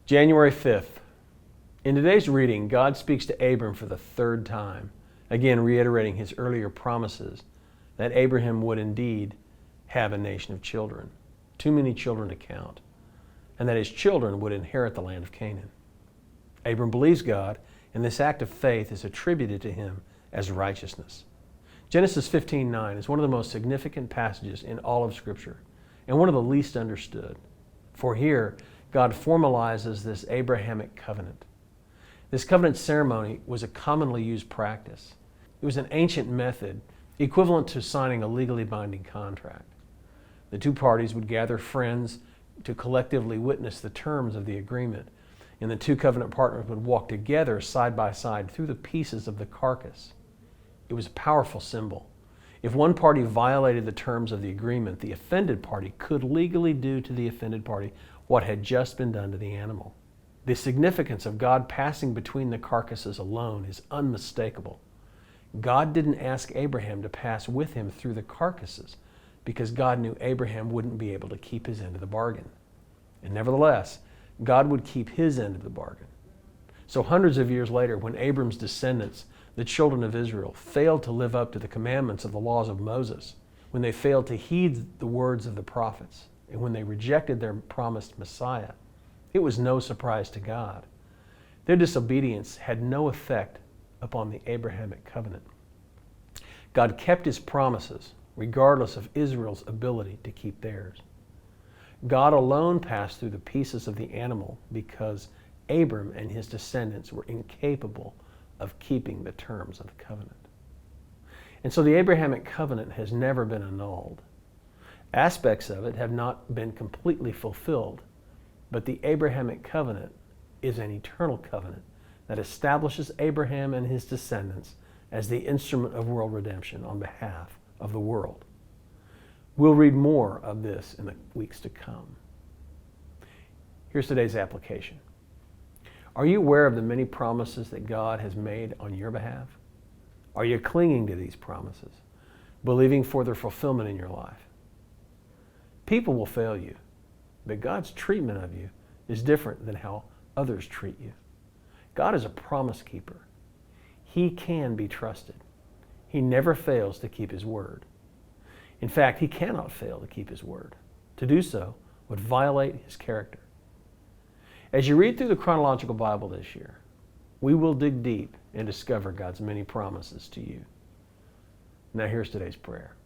January 5th. In today's reading, God speaks to Abram for the third time, again reiterating his earlier promises that Abraham would indeed have a nation of children, too many children to count, and that his children would inherit the land of Canaan. Abram believes God, and this act of faith is attributed to him as righteousness. Genesis 15:9 is one of the most significant passages in all of Scripture, and one of the least understood. For here, God formalizes this Abrahamic covenant. This covenant ceremony was a commonly used practice. It was an ancient method equivalent to signing a legally binding contract. The two parties would gather friends to collectively witness the terms of the agreement, and the two covenant partners would walk together side by side through the pieces of the carcass. It was a powerful symbol. If one party violated the terms of the agreement, the offended party could legally do to the offended party what had just been done to the animal. The significance of God passing between the carcasses alone is unmistakable. God didn't ask Abraham to pass with him through the carcasses because God knew Abraham wouldn't be able to keep his end of the bargain. And nevertheless, God would keep his end of the bargain. So hundreds of years later, when Abram's descendants, the children of Israel, failed to live up to the commandments of the laws of Moses, when they failed to heed the words of the prophets, and when they rejected their promised Messiah, it was no surprise to God. Their disobedience had no effect upon the Abrahamic covenant. God kept his promises regardless of Israel's ability to keep theirs. God alone passed through the pieces of the animal because Abram and his descendants were incapable of keeping the terms of the covenant. And so the Abrahamic covenant has never been annulled. Aspects of it have not been completely fulfilled, but the Abrahamic covenant is an eternal covenant that establishes Abraham and his descendants as the instrument of world redemption on behalf of the world. We'll read more of this in the weeks to come. Here's today's application. Are you aware of the many promises that God has made on your behalf? Are you clinging to these promises, believing for their fulfillment in your life? People will fail you, but God's treatment of you is different than how others treat you. God is a promise keeper. He can be trusted. He never fails to keep his word. In fact, he cannot fail to keep his word. To do so would violate his character. As you read through the chronological Bible this year, we will dig deep and discover God's many promises to you. Now here's today's prayer.